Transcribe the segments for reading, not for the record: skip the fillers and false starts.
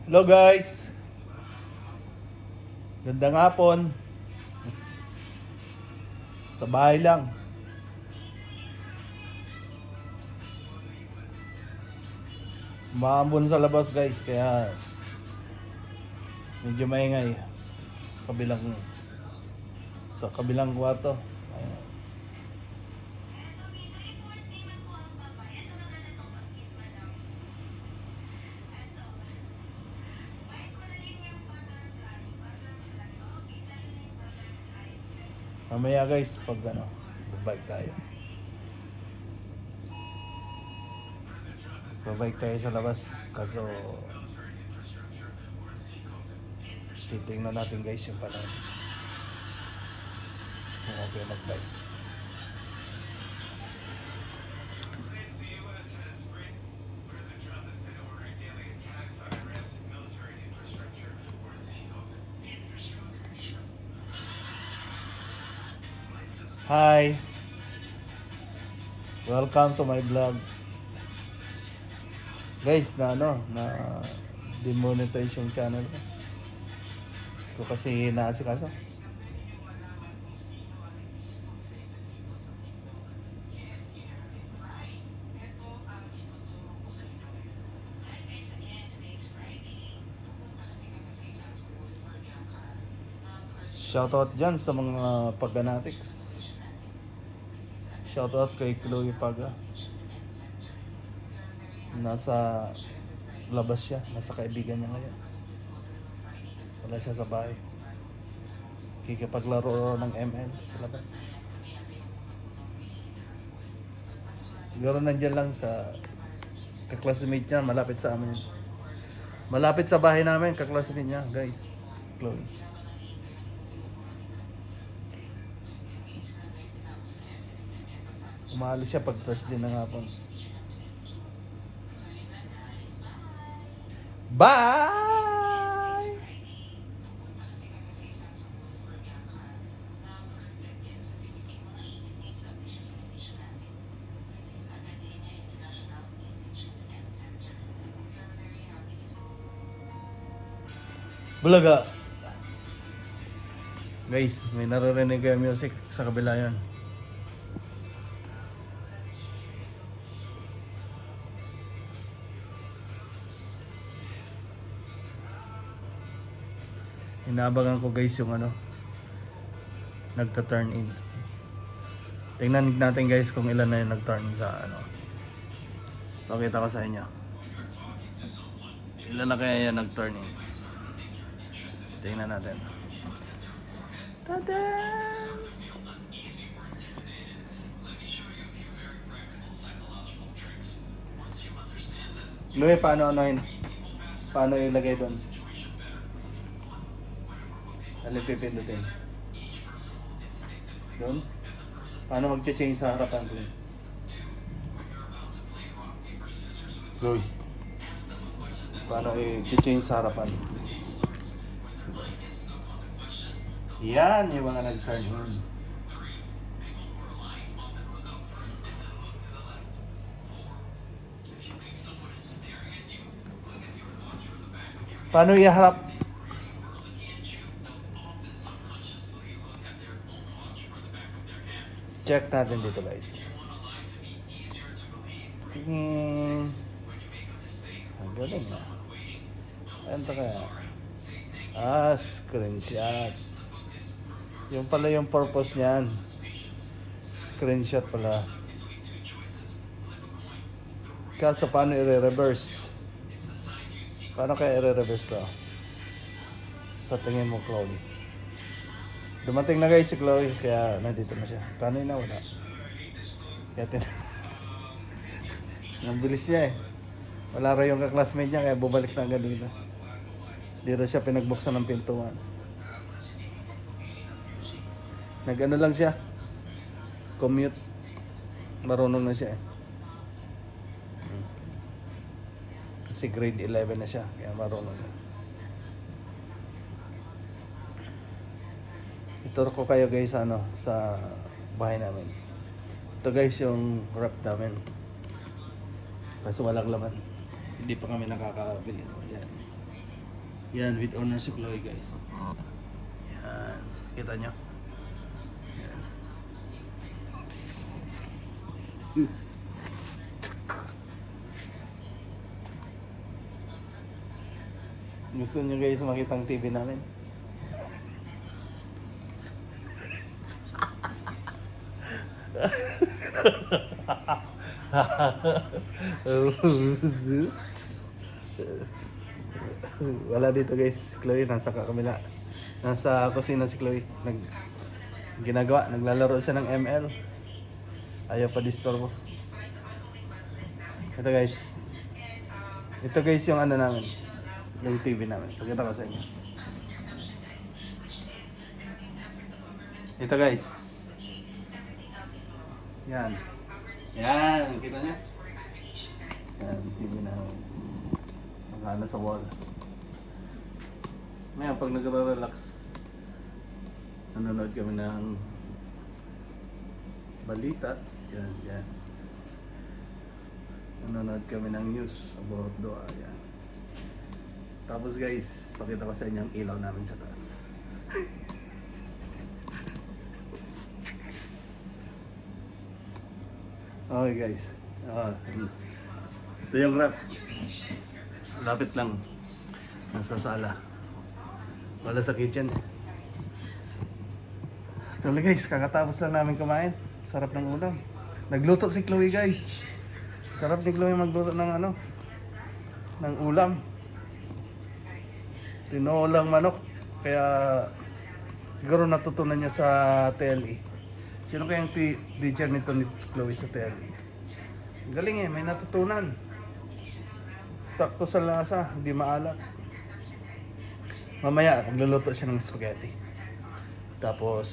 Hello guys, gandang hapon. Sa bahay lang. Maambon sa labas guys, kaya medyo maingay sa kabilang kwarto. Ayan. Mamaya guys, pag babike tayo. Babike tayo sa labas, kaso titingnan natin guys yung panahon. Kung okay magbike. Hi! Welcome to my vlog. Guys, na demonetize yung channel ko. So kasi naasikaso. Shoutout dyan sa mga Paganatics. Shoutout kay Chloe Paga. Nasa labas siya, nasa kaibigan niya ngayon. Wala siya sa bahay. Kikipaglaro ng ML sa labas. Siguro nandyan lang sa kaklasmate niya, malapit sa amin. Malapit sa bahay namin, kaklasmate niya, guys. Chloe. Umaalis siya pag Thursday ng hapon. Bye! Bulaga! Guys, may naririnig kayo music sa kabila yan. Inaabangan ko guys yung nagta-turn in. Tingnan natin guys kung ilan na yung nag-turn sa Pakita ko sa inyo. Ilan na kaya yan nag-turn in? Tingnan natin. Tada! Louie, paano ilagay doon? Alin pipindutin? Doon? Paano mag-change sa harapan ko? Louie, paano i-change sa harapan? Yan, yung mga nag-turn on. Paano iharap? Check natin dito guys. Tingin. Ang galing na. Ano kaya? Screenshot. Yung pala yung purpose niyan. Screenshot pala. Kaso paano i-reverse? Paano kaya i-reverse to? Sa tingin mo, Chloe? Dumating na guys si Chloe, kaya nandito na siya. Kanina wala. Kaya ang bilis niya eh. Wala raw yung kaklasmate niya, kaya bubalik na agad dito. Di raw siya pinagbuksan ng pintuan. Nag-ano lang siya. Commute. Marunong na siya eh. Kasi grade 11 na siya, kaya marunong na. Ituro ko kayo guys sa bahay namin. Ito guys yung wrap namin. Kasi walang laman. Hindi pa kami nakakabili. Yan. Yan, with owner si Chloe guys. Yan, kita nyo? Yan. Gusto nyo guys makita ang TV namin? Wala dito guys, Chloe nasa kamila. Nasa kusina si Chloe. Naglalaro siya ng ML. Ayaw pa disturbo. Ito guys. Ito guys yung ano namin. Yung TV namin. Pakita ko sa inyo. Ito guys. Yan. Yan, kita niyo? Yan, TV namin. Nakana sa wall. Ngayon, pag nagre-relax, nanonood kami ng balita. Yan, yan. Nanonood kami ng news about doa. Yan. Tapos guys, pakita ko sa inyo ang ilaw namin sa taas. Okay guys. Ito yung rep. Lapit lang. Nasa sala. Wala sa kitchen. Ito guys, kakatapos lang namin kumain. Sarap ng ulam. Nagluto si Chloe guys. Sarap ni Chloe magluto ng ano, ng ulam. Tinolang manok. Kaya siguro natutunan niya sa TLE. Sino kayang teacher nito ni Chloe sa TLE? Galing may natutunan. Sakto sa lasa, hindi maalat. Mamaya, magluluto siya ng spaghetti. Tapos,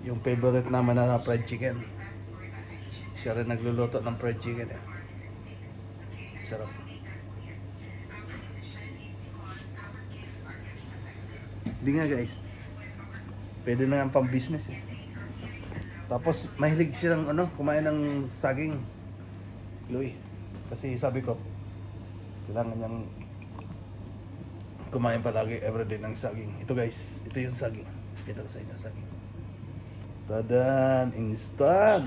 yung favorite naman na fried chicken. Siya rin nagluluto ng fried chicken. Sarap. Hindi nga guys. Pwede na yung pang business Tapos, mahilig silang kumain ng saging. Chloe. Kasi sabi ko, kailangan niyang kumain palagi everyday ng saging. Ito guys, ito yung saging. Kita ko sa inyo saging. Tadan! Instant!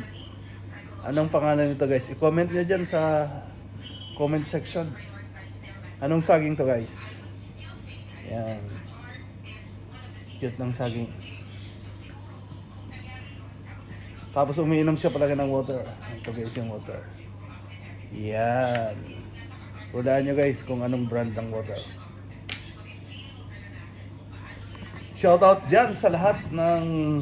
Anong pangalan nito guys? I-comment nyo dyan sa comment section. Anong saging to guys? Yan. Cute ng saging. Tapos umiinom siya palagi ng water. Ito guys yung water. Yan. Hulaan nyo guys kung anong brand ng water. Shoutout dyan sa lahat ng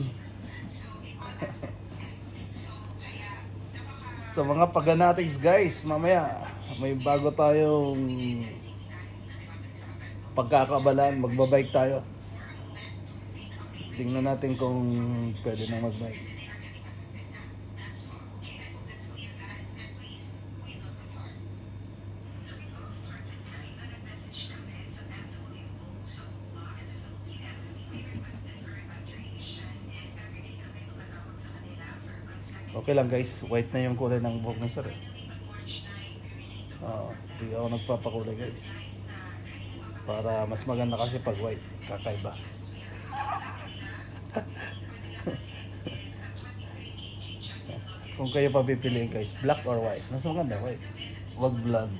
sa mga paganatics guys. Mamaya may bago tayong pagkakabalan. Magbabike tayo. Tingnan natin kung pwede na magbike. Okay lang guys, white na yung kulay ng buhok ng sir. Hindi ako nagpapakulay guys. Para mas maganda kasi pag white, kakaiba. Kung kayo pa pipiliin guys, black or white? Mas maganda white. Wag blonde.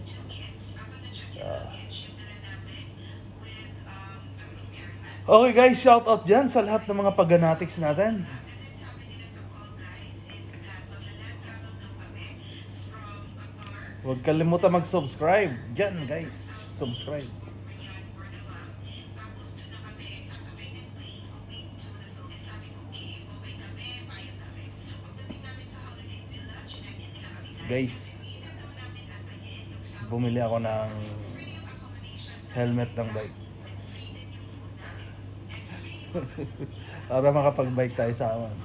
Okay guys, shout out dyan sa lahat ng mga paganatics natin. Huwag kalimutan mag-subscribe. Diyan guys, subscribe. Guys, bumili ako ng helmet ng bike. Para makapag-bike tayo sa aman.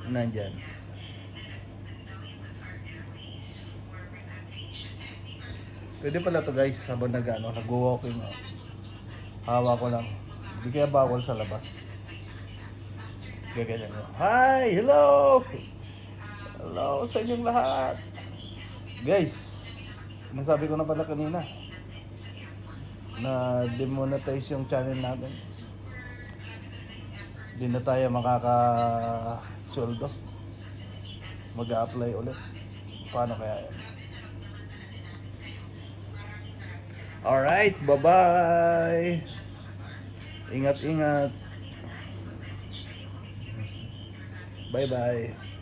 Nandyan. Pwede pala to guys, habang nag-walking. Hawa ko lang. Hindi kaya bawal sa labas. Gaganyan mo. Hi! Hello! Hello sa inyong lahat. Guys, Nasabi ko na pala kanina na demonetize yung channel natin. Di na tayo makaka-sweldo. Mag-a-apply ulit. Paano kaya yan? Alright, bye-bye! Ingat-ingat! Bye-bye!